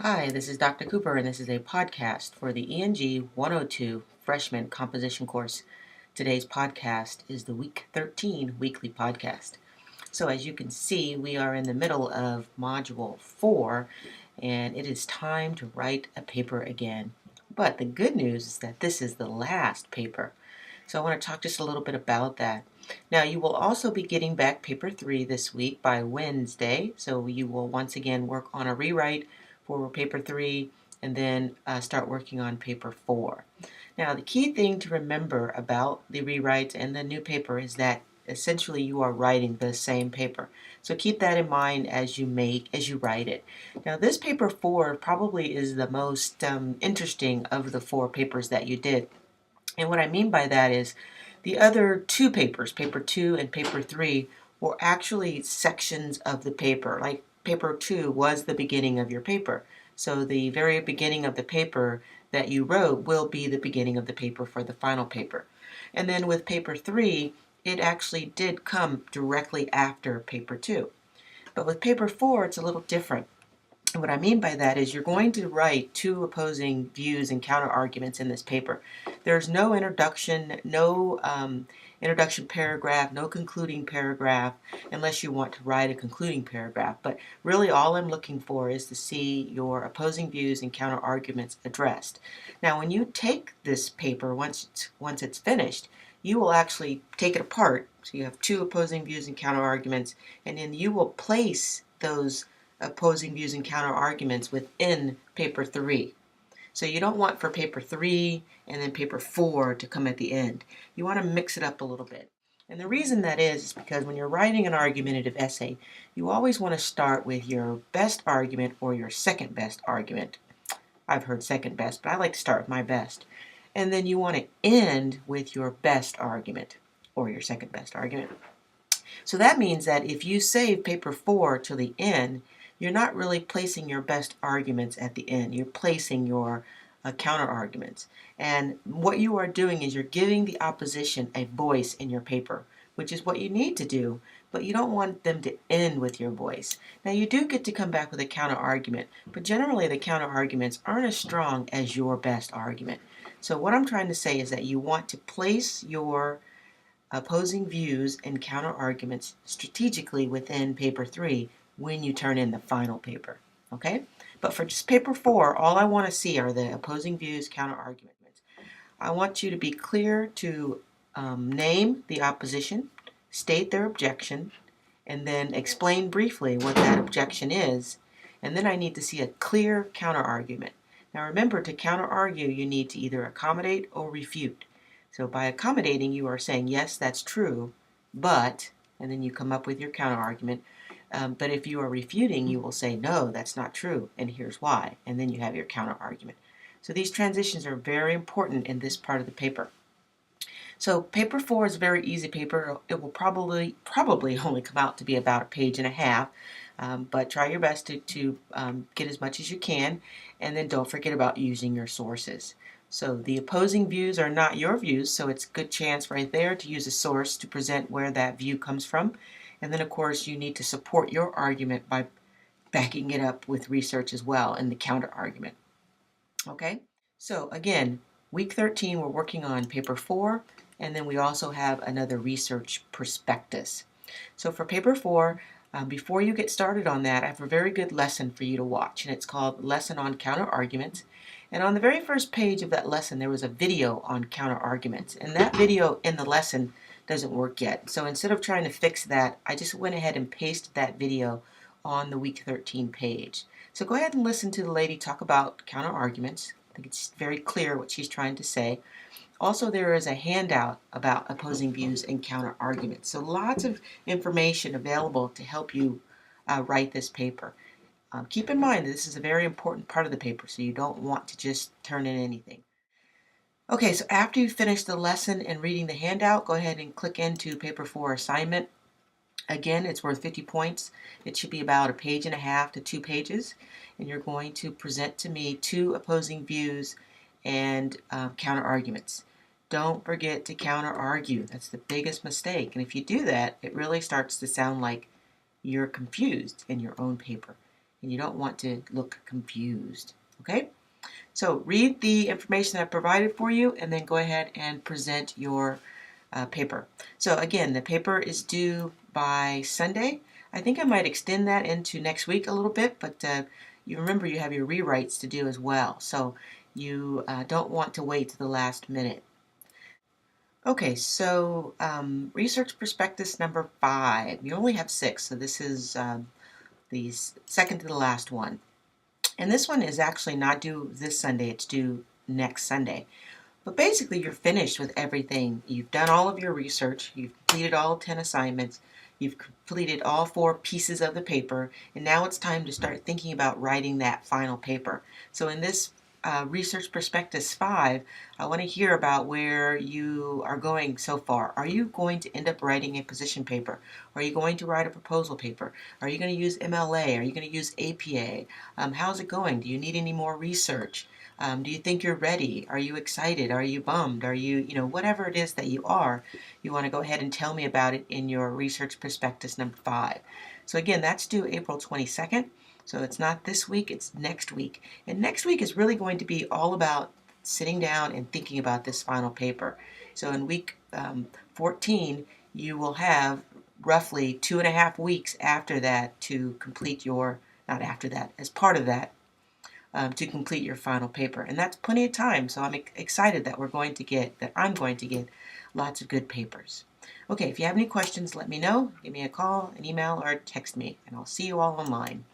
Hi, this is Dr. Cooper, and this is a podcast for the ENG102 Freshman Composition course. Today's podcast is the Week 13 weekly podcast. So, as you can see, we are in the middle of Module 4, and it is time to write a paper again. But the good news is that this is the last paper. So, I want to talk just a little bit about that. Now, you will also be getting back paper 3 this week by Wednesday. So, you will once again work on a rewrite for paper 3 and then start working on paper 4. Now, the key thing to remember about the rewrites and the new paper is that essentially you are writing the same paper. So keep that in mind as you write it. Now, this paper 4 probably is the most interesting of the 4 papers that you did. And what I mean by that is the other 2 papers, paper 2 and paper 3, were actually sections of the paper. Like paper 2 was the beginning of your paper. So the very beginning of the paper that you wrote will be the beginning of the paper for the final paper. And then with paper 3, it actually did come directly after paper 2. But with paper 4, it's a little different. And what I mean by that is you're going to write 2 opposing views and counter arguments in this paper. There's no introduction, no introduction paragraph, no concluding paragraph, unless you want to write a concluding paragraph. But really all I'm looking for is to see your opposing views and counter arguments addressed. Now, when you take this paper, once it's finished, you will actually take it apart. So you have 2 opposing views and counter arguments, and then you will place those opposing views and counter arguments within paper 3. So you don't want for paper 3 and then paper 4 to come at the end. You want to mix it up a little bit. And the reason that is because when you're writing an argumentative essay, you always want to start with your best argument or your second best argument. I've heard second best, but I like to start with my best. And then you want to end with your best argument or your second best argument. So that means that if you save paper 4 till the end, you're not really placing your best arguments at the end. You're placing your counter arguments. And what you are doing is you're giving the opposition a voice in your paper, which is what you need to do, but you don't want them to end with your voice. Now, you do get to come back with a counter argument, but generally the counter arguments aren't as strong as your best argument. So what I'm trying to say is that you want to place your opposing views and counter arguments strategically within paper 3 when you turn in the final paper. Okay? But for just paper 4, all I want to see are the opposing views, counter arguments. I want you to be clear to name the opposition, state their objection, and then explain briefly what that objection is. And then I need to see a clear counter argument. Now remember, to counter argue, you need to either accommodate or refute. So by accommodating, you are saying, yes, that's true, but, and then you come up with your counter argument. But if you are refuting, you will say, no, that's not true, and here's why. And then you have your counter argument. So these transitions are very important in this part of the paper. So paper 4 is a very easy paper. It will probably only come out to be about a page and a half, but try your best to get as much as you can, and then don't forget about using your sources. So the opposing views are not your views, so it's a good chance right there to use a source to present where that view comes from. And then, of course, you need to support your argument by backing it up with research as well in the counter argument. Okay? So again, week 13, we're working on paper 4, and then we also have another research prospectus. So for paper 4, before you get started on that, I have a very good lesson for you to watch, and it's called Lesson on Counter Arguments. And on the very first page of that lesson, there was a video on counter arguments, and that video in the lesson doesn't work yet. So instead of trying to fix that, I just went ahead and pasted that video on the week 13 page. So go ahead and listen to the lady talk about counter arguments. I think it's very clear what she's trying to say. Also, there is a handout about opposing views and counter arguments. So lots of information available to help you write this paper. Keep in mind that this is a very important part of the paper, so you don't want to just turn in anything. Okay, so after you finish the lesson and reading the handout, go ahead and click into paper 4 assignment. Again, it's worth 50 points. It should be about a page and a half to 2 pages. And you're going to present to me 2 opposing views and counter arguments. Don't forget to counter argue. That's the biggest mistake. And if you do that, it really starts to sound like you're confused in your own paper. and you don't want to look confused. Okay? So read the information that I provided for you and then go ahead and present your paper. So again, the paper is due by Sunday. I think I might extend that into next week a little bit, but you remember you have your rewrites to do as well. So you don't want to wait to the last minute. Okay, so research prospectus number 5. You only have 6, so this is the second to the last one. And this one is actually not due this Sunday, it's due next Sunday. But basically, you're finished with everything. You've done all of your research, you've completed all 10 assignments, you've completed all 4 pieces of the paper, and now it's time to start thinking about writing that final paper. So in this Research Prospectus 5, I want to hear about where you are going so far. Are you going to end up writing a position paper? Are you going to write a proposal paper? Are you going to use MLA? Are you going to use APA? How's it going? Do you need any more research? Do you think you're ready? Are you excited? Are you bummed? Are you, whatever it is that you are, you want to go ahead and tell me about it in your Research Prospectus number 5. So again, that's due April 22nd. So it's not this week, it's next week. And next week is really going to be all about sitting down and thinking about this final paper. So in week 14, you will have roughly 2.5 weeks after that to complete your, not after that, as part of that, to complete your final paper. And that's plenty of time, so I'm excited that I'm going to get lots of good papers. Okay, if you have any questions, let me know. Give me a call, an email, or text me, and I'll see you all online.